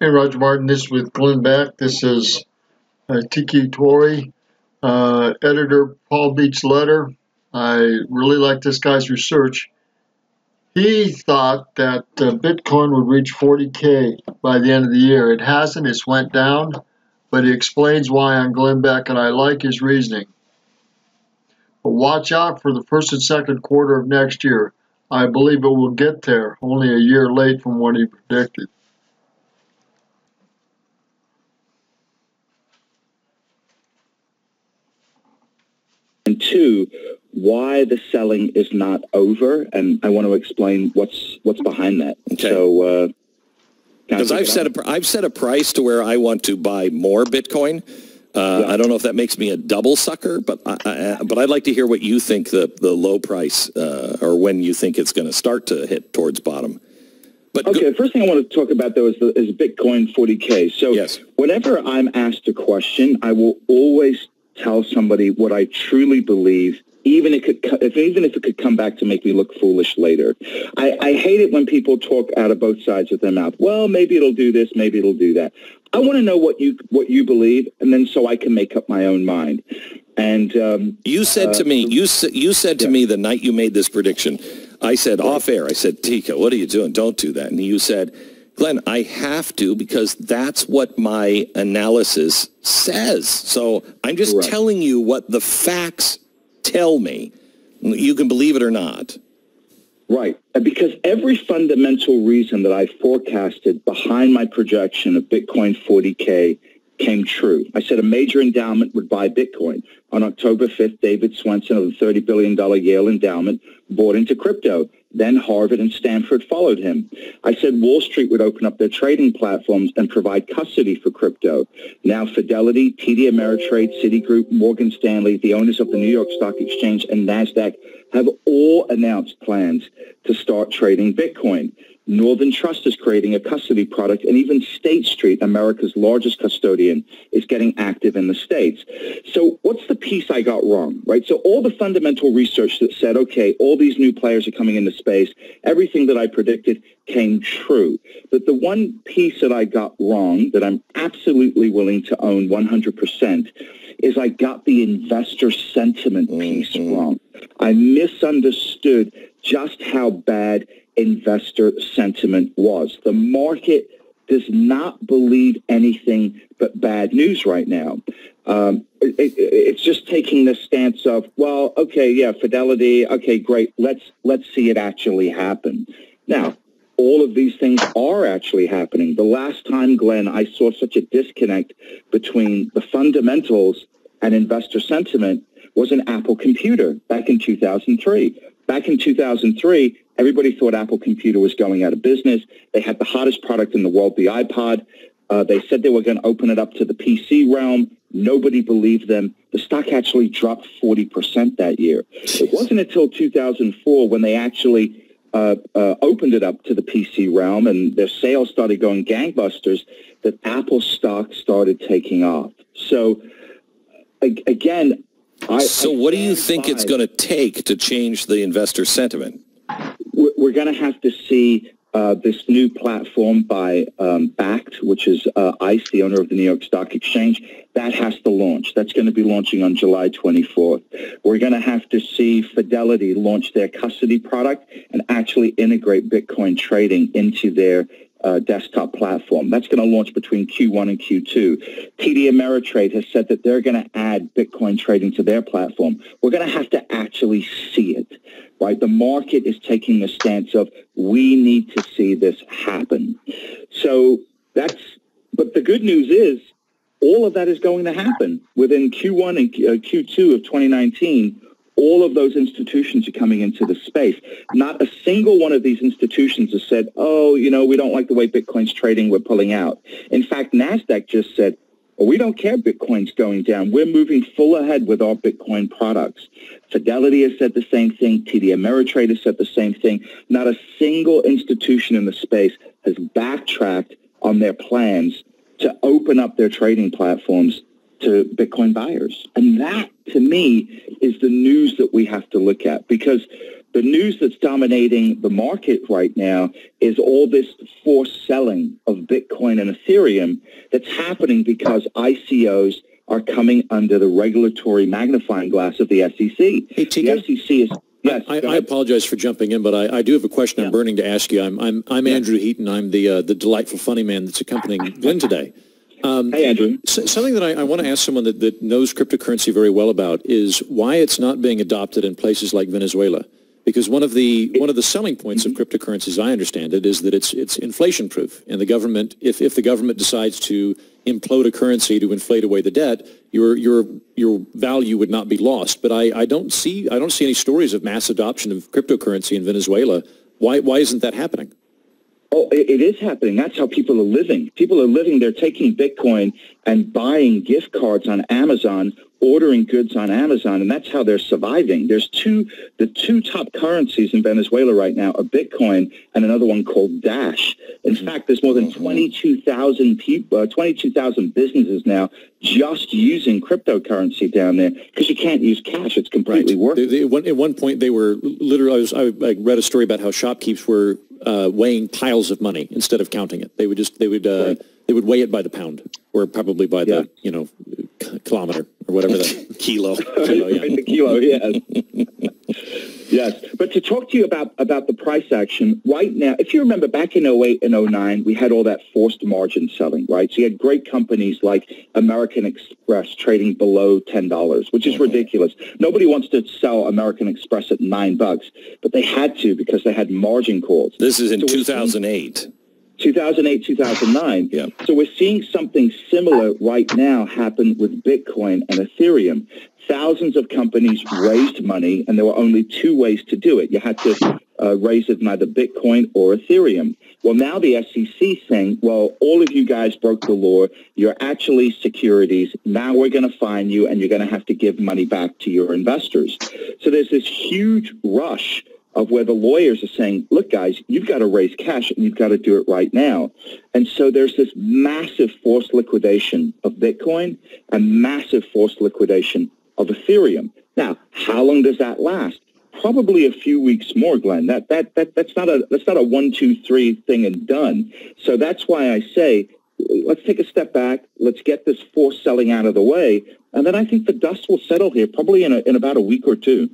Hey, Roger Martin, this is with Glenn Beck. This is Teeka Tiwari, editor, Paul Beach's letter. I really like this guy's research. He thought that Bitcoin would reach 40K by the end of the year. It hasn't, it's went down, but he explains why on Glenn Beck, and I like his reasoning. But watch out for the first and second quarter of next year. I believe it will get there, only a year late from what he predicted. And two, why the selling is not over, and I want to explain what's behind that. Okay. So, because I've set a price to where I want to buy more Bitcoin. I don't know if that makes me a double sucker, but I'd like to hear what you think the low price or when you think it's going to start to hit towards bottom. But okay, the first thing I want to talk about, though, is Bitcoin 40K. So yes. Whenever I'm asked a question, I will always tell somebody what I truly believe, even if it could come back to make me look foolish later. I hate it when people talk out of both sides of their mouth. Well, maybe it'll do this, maybe it'll do that. I want to know what you believe, and then so I can make up my own mind. And you said to me, you said to me the night you made this prediction, I said off air, I said, Teeka, what are you doing? Don't do that. And you said, Glenn, I have to because that's what my analysis says. So I'm just telling you what the facts tell me. You can believe it or not. Right. Because every fundamental reason that I forecasted behind my projection of Bitcoin 40K came true. I said a major endowment would buy Bitcoin. On October 5th, David Swensen of the $30 billion Yale endowment bought into crypto. Then Harvard and Stanford followed him. I said Wall Street would open up their trading platforms and provide custody for crypto. Now Fidelity, TD Ameritrade, Citigroup, Morgan Stanley, the owners of the New York Stock Exchange and NASDAQ have all announced plans to start trading Bitcoin. Northern Trust is creating a custody product, and even State Street, America's largest custodian, is getting active in the States. So what's the piece I got wrong, right? So all the fundamental research that said, okay, all these new players are coming into space, everything that I predicted came true. But the one piece that I got wrong, that I'm absolutely willing to own 100%, is I got the investor sentiment piece wrong. I misunderstood just how bad investor sentiment was. The market does not believe anything but bad news right now. It's just taking the stance of, well, okay, yeah, Fidelity, okay, great, let's see it actually happen. Now, all of these things are actually happening. The last time, Glenn, I saw such a disconnect between the fundamentals and investor sentiment was an Apple computer back in 2003. Back in 2003, everybody thought Apple Computer was going out of business. They had the hottest product in the world, the iPod. They said they were going to open it up to the PC realm. Nobody believed them. The stock actually dropped 40% that year. It wasn't until 2004 when they actually opened it up to the PC realm and their sales started going gangbusters that Apple stock started taking off. So, again... So what do you think it's going to take to change the investor sentiment? We're going to have to see this new platform by Bakkt, which is ICE, the owner of the New York Stock Exchange. That has to launch. That's going to be launching on July 24th. We're going to have to see Fidelity launch their custody product and actually integrate Bitcoin trading into their desktop platform. That's going to launch between Q1 and Q2. TD Ameritrade has said that they're going to add Bitcoin trading to their platform. We're going to have to actually see it, right? The market is taking the stance of we need to see this happen. So but the good news is all of that is going to happen within Q1 and Q2 of 2019. All of those institutions are coming into the space. Not a single one of these institutions has said, oh, we don't like the way Bitcoin's trading, we're pulling out. In fact, NASDAQ just said, well, we don't care Bitcoin's going down. We're moving full ahead with our Bitcoin products. Fidelity has said the same thing. TD Ameritrade has said the same thing. Not a single institution in the space has backtracked on their plans to open up their trading platforms to Bitcoin buyers. And that, to me, is the news that we have to look at, because the news that's dominating the market right now is all this forced selling of Bitcoin and Ethereum that's happening because ICOs are coming under the regulatory magnifying glass of the SEC. Hey, Teeka? The SEC is... Yes, I apologize for jumping in, but I do have a question I'm burning to ask you. I'm Andrew Heaton. I'm the delightful funny man that's accompanying Glenn today. Hey, Andrew. Something that I want to ask someone that knows cryptocurrency very well about is why it's not being adopted in places like Venezuela. Because one of the selling points of cryptocurrencies, I understand it, is that it's inflation proof, and the government, if the government decides to implode a currency to inflate away the debt, your value would not be lost. But I don't see any stories of mass adoption of cryptocurrency in Venezuela. Why isn't that happening? Oh, it is happening. That's how people are living. People are living. They're taking Bitcoin and buying gift cards on Amazon, ordering goods on Amazon, and that's how they're surviving. There's the two top currencies in Venezuela right now are Bitcoin and another one called Dash. In fact, there's more than 22,000 people, 22,000 businesses now just using cryptocurrency down there because you can't use cash. It's completely worthless. At one point, they were literally. I read a story about how shopkeepers were weighing piles of money instead of counting it. They would weigh it by the pound, or probably by the kilometer or whatever that kilo. The kilo, yes. Yes, but to talk to you about the price action right now, if you remember back in 08 and 09, we had all that forced margin selling, right? So you had great companies like American Express trading below $10, which is ridiculous. Nobody wants to sell American Express at $9, but they had to because they had margin calls. This is in 2008. 2008, 2009. Yeah. So we're seeing something similar right now happen with Bitcoin and Ethereum. Thousands of companies raised money, and there were only two ways to do it. You had to raise it in either Bitcoin or Ethereum. Well, now the SEC saying, well, all of you guys broke the law. You're actually securities. Now we're going to fine you, and you're going to have to give money back to your investors. So there's this huge rush of where the lawyers are saying, look, guys, you've got to raise cash and you've got to do it right now. And so there's this massive forced liquidation of Bitcoin and massive forced liquidation of Ethereum. Now, how long does that last? Probably a few weeks more, Glenn. That's not a 1, 2, 3 thing and done. So that's why I say, let's take a step back. Let's get this forced selling out of the way. And then I think the dust will settle here probably in about a week or two.